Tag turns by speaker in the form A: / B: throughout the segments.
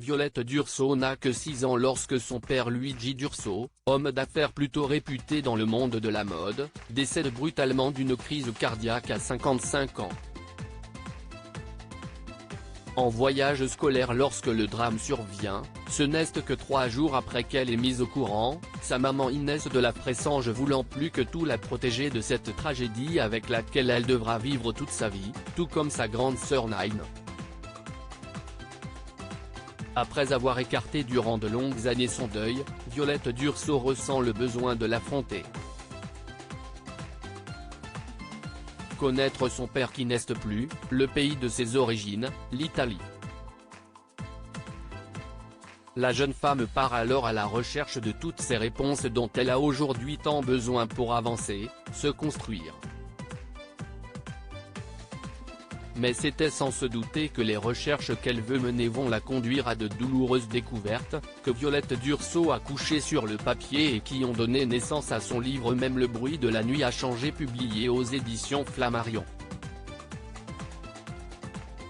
A: Violette Durso n'a que 6 ans lorsque son père Luigi Durso, homme d'affaires plutôt réputé dans le monde de la mode, décède brutalement d'une crise cardiaque à 55 ans. En voyage scolaire lorsque le drame survient, ce n'est que 3 jours après qu'elle est mise au courant, sa maman Inès de la Fressange voulant plus que tout la protéger de cette tragédie avec laquelle elle devra vivre toute sa vie, tout comme sa grande sœur Naïm. Après avoir écarté durant de longues années son deuil, Violette Durso ressent le besoin de l'affronter. Connaître son père qui n'est plus, le pays de ses origines, l'Italie. La jeune femme part alors à la recherche de toutes ces réponses dont elle a aujourd'hui tant besoin pour avancer, se construire. Mais c'était sans se douter que les recherches qu'elle veut mener vont la conduire à de douloureuses découvertes, que Violette Durso a couchées sur le papier et qui ont donné naissance à son livre Même le bruit de la nuit a changé, publié aux éditions Flammarion.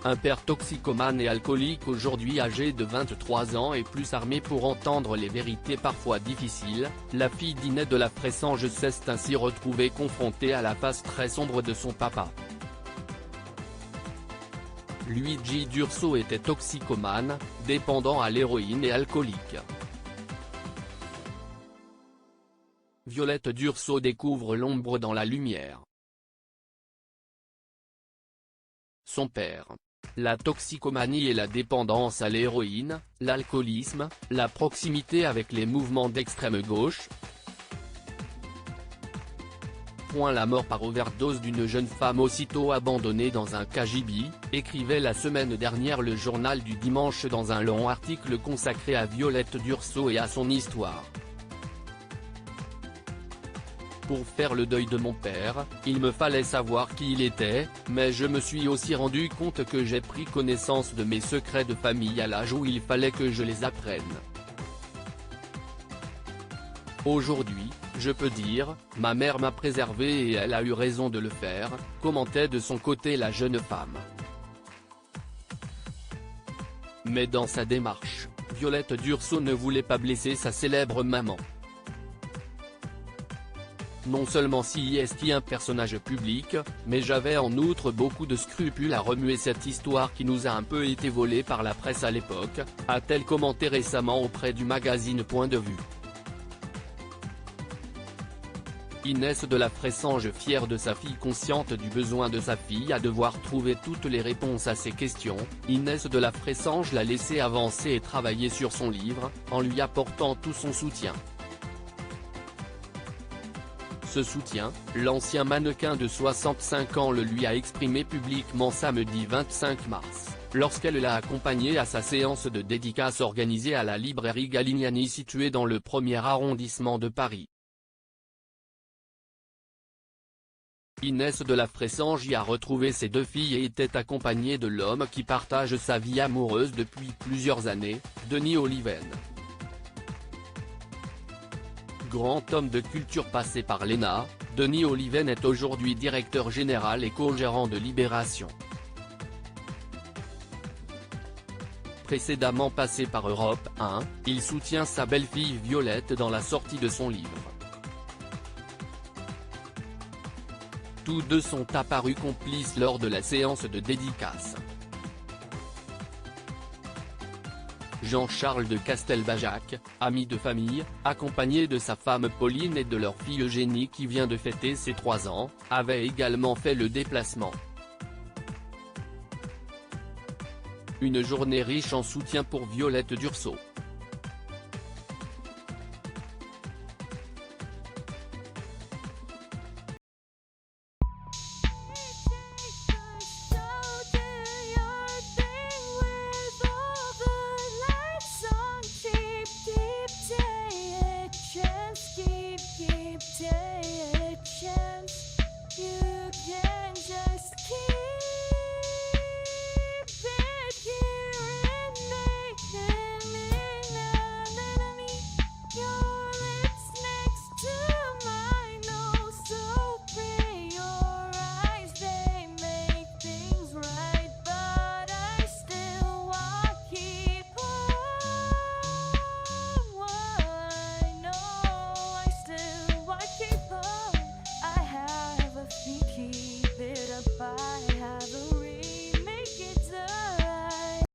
A: Un père toxicomane et alcoolique aujourd'hui âgé de 23 ans et plus armé pour entendre les vérités parfois difficiles, la fille d'Inès de la Fressange s'est ainsi retrouvée confrontée à la face très sombre de son papa. Luigi Durso était toxicomane, dépendant à l'héroïne et alcoolique. Violette Durso découvre l'ombre dans la lumière. Son père. La toxicomanie et la dépendance à l'héroïne, l'alcoolisme, la proximité avec les mouvements d'extrême gauche. La mort par overdose d'une jeune femme aussitôt abandonnée dans un cagibi, écrivait la semaine dernière le journal du dimanche dans un long article consacré à Violette Durso et à son histoire. Pour faire le deuil de mon père, il me fallait savoir qui il était, mais je me suis aussi rendu compte que j'ai pris connaissance de mes secrets de famille à l'âge où il fallait que je les apprenne. Aujourd'hui, je peux dire, ma mère m'a préservé et elle a eu raison de le faire, commentait de son côté la jeune femme. Mais dans sa démarche, Violette Durso ne voulait pas blesser sa célèbre maman. Non seulement si est un personnage public, mais j'avais en outre beaucoup de scrupules à remuer cette histoire qui nous a un peu été volée par la presse à l'époque, a-t-elle commenté récemment auprès du magazine Point de vue. Inès de la Fressange, fière de sa fille, consciente du besoin de sa fille à devoir trouver toutes les réponses à ses questions, Inès de la Fressange l'a laissé avancer et travailler sur son livre, en lui apportant tout son soutien. Ce soutien, l'ancien mannequin de 65 ans le lui a exprimé publiquement samedi 25 mars, lorsqu'elle l'a accompagné à sa séance de dédicace organisée à la librairie Galignani située dans le 1er arrondissement de Paris. Inès de la Fressange y a retrouvé ses 2 filles et était accompagnée de l'homme qui partage sa vie amoureuse depuis plusieurs années, Denis Oliven. Grand homme de culture passé par l'ENA, Denis Oliven est aujourd'hui directeur général et co-gérant de Libération. Précédemment passé par Europe 1, il soutient sa belle-fille Violette dans la sortie de son livre. Tous deux sont apparus complices lors de la séance de dédicace. Jean-Charles de Castelbajac, ami de famille, accompagné de sa femme Pauline et de leur fille Eugénie qui vient de fêter ses 3 ans, avait également fait le déplacement. Une journée riche en soutien pour Violette Durso.